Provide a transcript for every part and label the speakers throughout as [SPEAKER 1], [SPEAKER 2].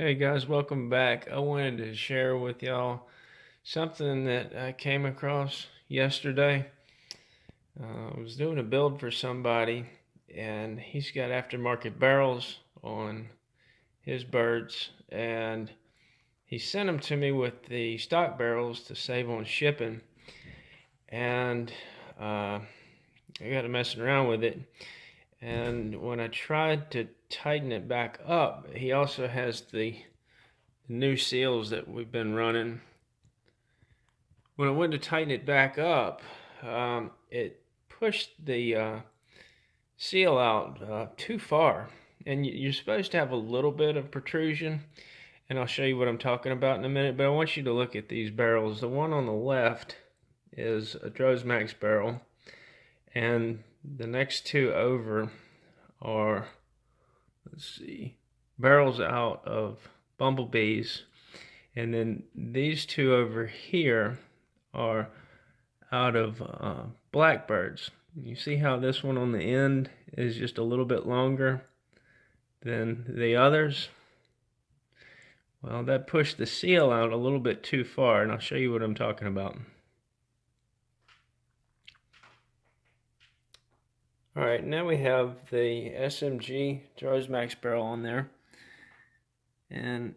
[SPEAKER 1] Hey guys, welcome back. I wanted to share with y'all something that I came across yesterday. I was doing a build for somebody, and he's got aftermarket barrels on his birds, and he sent them to me with the stock barrels to save on shipping. And I got to messing around with it, and when I tried to tighten it back up, he also has the new seals that we've been running. When I went to tighten it back up, it pushed the seal out too far. And you're supposed to have a little bit of protrusion, and I'll show you what I'm talking about in a minute, but I want you to look at these barrels. The one on the left is a Max barrel, and the next two over are, let's see, barrels out of bumblebees, and then these two over here are out of blackbirds. You see how this one on the end is just a little bit longer than the others? Well, that pushed the seal out a little bit too far, and I'll show you what I'm talking about. Alright, now we have the SMG Max barrel on there, and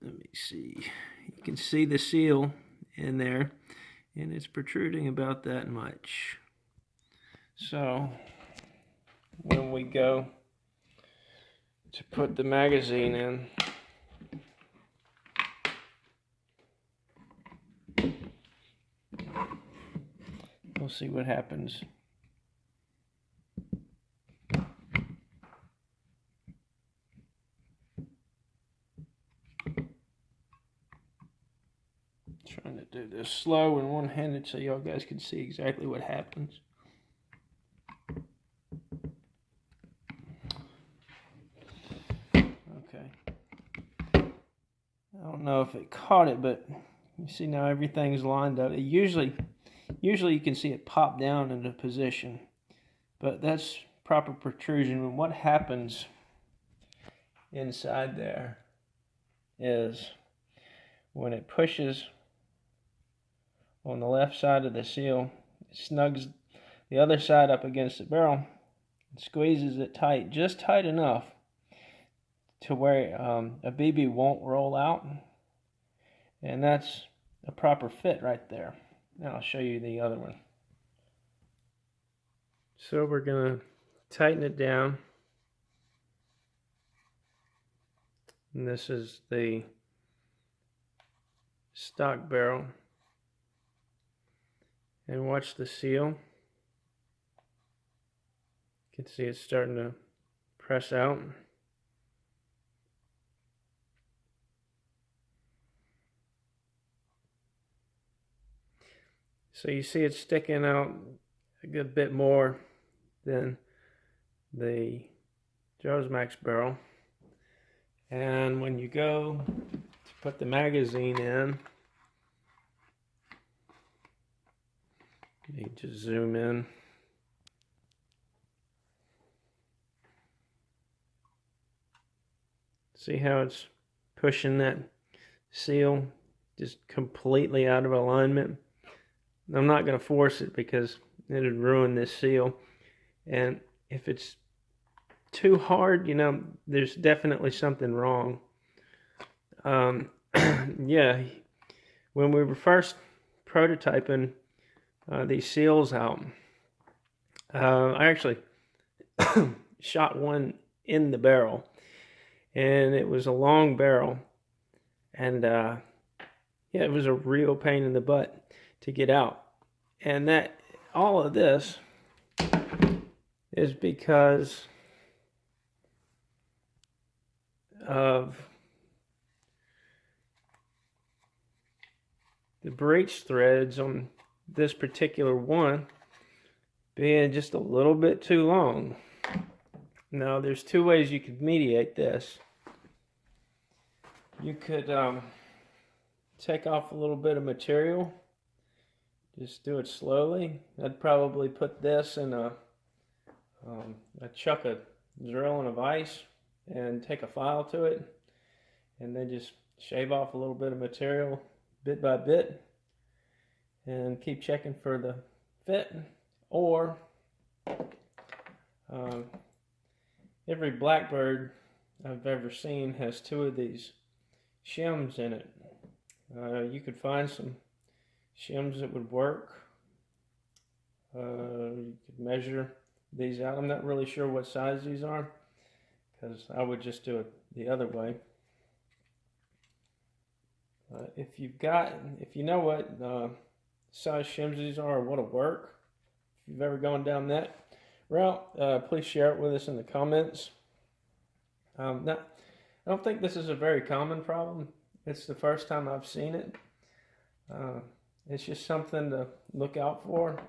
[SPEAKER 1] let me see, you can see the seal in there, and it's protruding about that much. So when we go to put the magazine in, we'll see what happens. Trying to do this slow and one-handed so y'all guys can see exactly what happens. Okay. I don't know if it caught it, but you see now everything's lined up. Usually you can see it pop down into position, but that's proper protrusion. And what happens inside there is when it pushes on the left side of the seal, it snugs the other side up against the barrel and squeezes it tight, just tight enough to where a BB won't roll out, and that's a proper fit right there. Now I'll show you the other one. So we're going to tighten it down, and this is the stock barrel. And watch the seal. You can see it's starting to press out. So you see it's sticking out a good bit more than the Max barrel. And when you go to put the magazine in, you just zoom in. See how it's pushing that seal just completely out of alignment? I'm not going to force it because it would ruin this seal. And if it's too hard, you know, there's definitely something wrong. Yeah, when we were first prototyping these seals out, I actually shot one in the barrel, and it was a long barrel, and yeah, it was a real pain in the butt to get out. And that all of this is because of the breech threads on this particular one being just a little bit too long. Now there's two ways you could mediate this. You could take off a little bit of material, just do it slowly. I'd probably put this in a chuck of drilling of ice and take a file to it and then just shave off a little bit of material bit by bit and keep checking for the fit. Or every Blackbird I've ever seen has 2 of these shims in it. You could find some shims that would work. You could measure these out. I'm not really sure what size these are, because I would just do it the other way. If you know what size shims these are or what'll work, if you've ever gone down that route, please share it with us in the comments. I don't think this is a very common problem. It's the first time I've seen it. It's just something to look out for.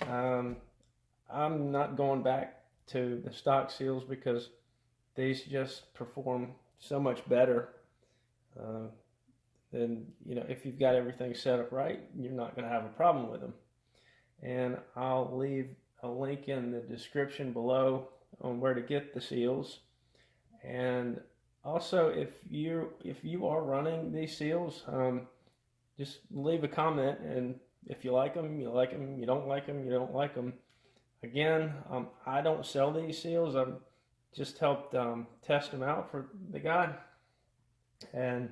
[SPEAKER 1] I'm not going back to the stock seals because these just perform so much better. Then, if you've got everything set up right, you're not going to have a problem with them. And I'll leave a link in the description below on where to get the seals. And also, if you are running these seals, just leave a comment, and if you like them, you like them. You don't like them, you don't like them. Again, I don't sell these seals. I've just helped test them out for the guy. And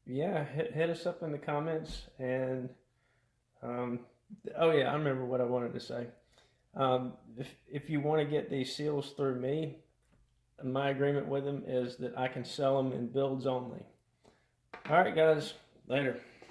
[SPEAKER 1] yeah, hit us up in the comments. And oh yeah, I remember what I wanted to say. If you want to get these seals through me, my agreement with them is that I can sell them in builds only. All right, guys, later.